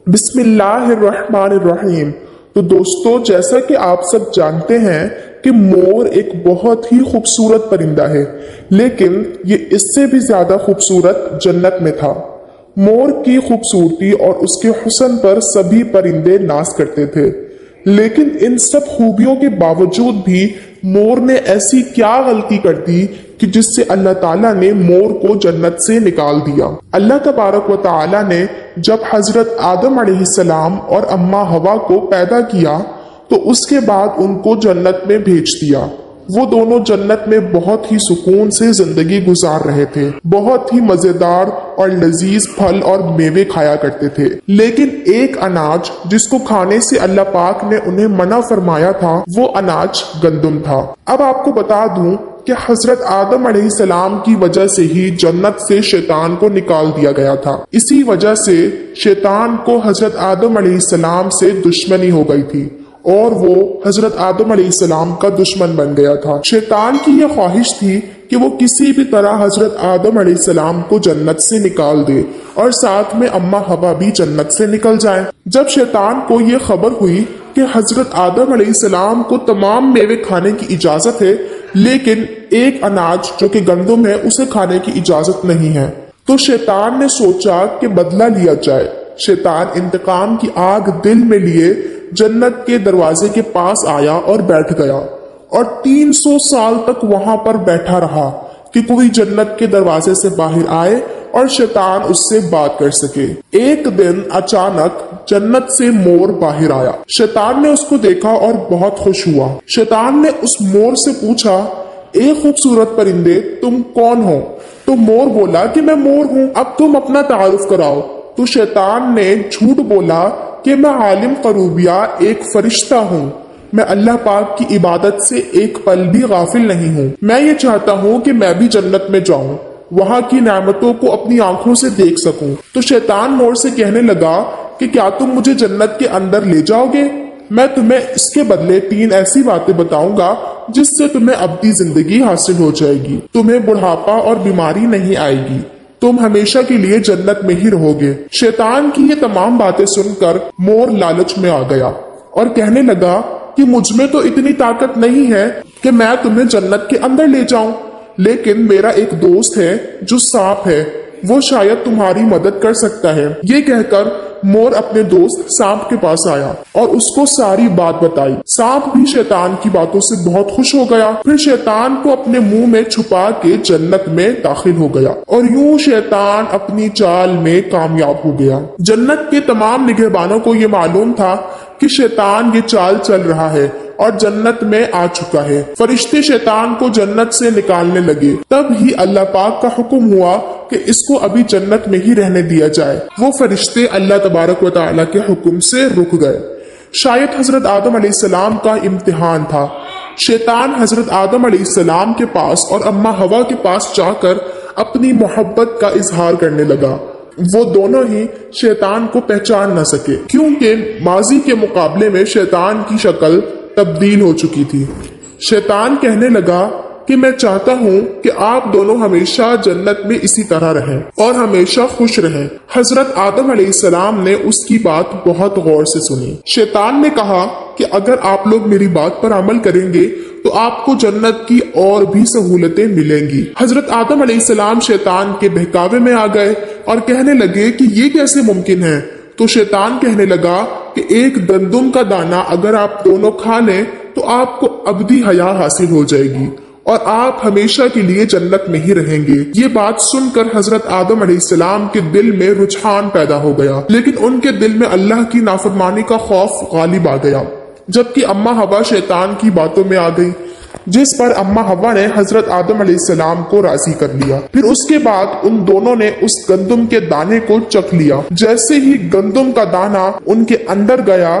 بسم اللہ الرحمن الرحیم۔ تو دوستو، جیسا کہ آپ سب جانتے ہیں کہ مور ایک بہت ہی خوبصورت پرندہ ہے، لیکن یہ اس سے بھی زیادہ خوبصورت جنت میں تھا۔ مور کی خوبصورتی اور اس کے حسن پر سبھی پرندے ناز کرتے تھے، لیکن ان سب خوبیوں کے باوجود بھی مور نے ایسی کیا غلطی کر دی کہ جس سے اللہ تعالیٰ نے مور کو جنت سے نکال دیا۔ اللہ تبارک و تعالیٰ نے جب حضرت آدم علیہ السلام اور اماں حوا کو پیدا کیا تو اس کے بعد ان کو جنت میں بھیج دیا۔ وہ دونوں جنت میں بہت ہی سکون سے زندگی گزار رہے تھے، بہت ہی مزیدار اور لذیذ پھل اور میوے کھایا کرتے تھے، لیکن ایک اناج جس کو کھانے سے اللہ پاک نے انہیں منع فرمایا تھا وہ اناج گندم تھا۔ اب آپ کو بتا دوں کہ حضرت آدم علیہ السلام کی وجہ سے ہی جنت سے شیطان کو نکال دیا گیا تھا۔ اسی وجہ سے شیطان کو حضرت آدم علیہ السلام سے دشمنی ہو گئی تھی اور وہ حضرت آدم علیہ السلام کا دشمن بن گیا تھا۔ شیطان کی یہ خواہش تھی کہ وہ کسی بھی طرح حضرت آدم علیہ السلام کو جنت سے نکال دے اور ساتھ میں اماں حوا بھی جنت سے نکل جائے۔ جب شیطان کو یہ خبر ہوئی کہ حضرت آدم علیہ السلام کو تمام میوے کھانے کی اجازت ہے، لیکن ایک اناج جو کہ گندم ہے اسے کھانے کی اجازت نہیں ہے، تو شیطان نے سوچا کہ بدلہ لیا جائے۔ شیطان انتقام کی آگ دل میں لیے جنت کے دروازے کے پاس آیا اور بیٹھ گیا اور 300 سال تک وہاں پر بیٹھا رہا کہ کوئی جنت کے دروازے سے باہر آئے اور شیطان اس سے بات کر سکے۔ ایک دن اچانک جنت سے مور باہر آیا۔ شیطان نے اس کو دیکھا اور بہت خوش ہوا۔ شیطان نے اس مور سے پوچھا، اے خوبصورت پرندے، تم کون ہو؟ تو مور بولا کہ میں مور ہوں، اب تم اپنا تعارف کراؤ۔ تو شیطان نے جھوٹ بولا کہ میں عالم قروبیہ ایک فرشتہ ہوں، میں اللہ پاک کی عبادت سے ایک پل بھی غافل نہیں ہوں، میں یہ چاہتا ہوں کہ میں بھی جنت میں جاؤں، وہاں کی نعمتوں کو اپنی آنکھوں سے دیکھ سکوں۔ تو شیطان مور سے کہنے لگا کہ کیا تم مجھے جنت کے اندر لے جاؤ گے؟ میں تمہیں اس کے بدلے 3 ایسی باتیں بتاؤں گا جس سے تمہیں ابدی زندگی حاصل ہو جائے گی، تمہیں بڑھاپا اور بیماری نہیں آئے گی، تم ہمیشہ کے لیے جنت میں ہی رہو گے۔ شیطان کی یہ تمام باتیں سن کر مور لالچ میں آ گیا اور کہنے لگا کہ مجھ میں تو اتنی طاقت نہیں ہے کہ میں تمہیں جنت کے اندر لے جاؤں، لیکن میرا ایک دوست ہے جو سانپ ہے، وہ شاید تمہاری مدد کر سکتا ہے۔ یہ کہہ کر مور اپنے دوست سانپ کے پاس آیا اور اس کو ساری بات بتائی۔ سانپ بھی شیطان کی باتوں سے بہت خوش ہو گیا، پھر شیطان کو اپنے منہ میں چھپا کے جنت میں داخل ہو گیا اور یوں شیطان اپنی چال میں کامیاب ہو گیا۔ جنت کے تمام نگہبانوں کو یہ معلوم تھا کہ شیطان یہ چال چل رہا ہے اور جنت میں آ چکا ہے۔ فرشتے شیطان کو جنت سے نکالنے لگے، تب ہی اللہ پاک کا حکم ہوا کہ اس کو ابھی جنت میں ہی رہنے دیا جائے۔ وہ فرشتے اللہ تبارک و تعالیٰ کے حکم سے رک گئے۔ شاید حضرت آدم علیہ السلام کا امتحان تھا۔ شیطان حضرت آدم علیہ السلام کے پاس اور اماں حوا کے پاس جا کر اپنی محبت کا اظہار کرنے لگا۔ وہ دونوں ہی شیطان کو پہچان نہ سکے، کیونکہ ماضی کے مقابلے میں شیطان کی شکل تبدیل ہو چکی تھی۔ شیطان کہنے لگا کہ میں چاہتا ہوں کہ آپ دونوں ہمیشہ جنت میں اسی طرح رہیں اور ہمیشہ خوش رہیں۔ حضرت آدم علیہ السلام نے اس کی بات بہت غور سے سنی۔ شیطان نے کہا کہ اگر آپ لوگ میری بات پر عمل کریں گے تو آپ کو جنت کی اور بھی سہولتیں ملیں گی۔ حضرت آدم علیہ السلام شیطان کے بہکاوے میں آ گئے اور کہنے لگے کہ یہ کیسے ممکن ہے؟ تو شیطان کہنے لگا کہ ایک گندم کا دانہ اگر آپ دونوں کھا لیں تو آپ کو ابدی حیات حاصل ہو جائے گی اور آپ ہمیشہ کے لیے جنت میں ہی رہیں گے۔ یہ بات سن کر حضرت آدم علیہ السلام کے دل میں رجحان پیدا ہو گیا، لیکن ان کے دل میں اللہ کی نافرمانی کا خوف غالب آ گیا، جبکہ اماں حوا شیطان کی باتوں میں آ گئی، جس پر اماں حوا نے حضرت آدم علیہ السلام کو راضی کر لیا۔ پھر اس کے بعد ان دونوں نے اس گندم کے دانے کو چکھ لیا۔ جیسے ہی گندم کا دانہ ان کے اندر گیا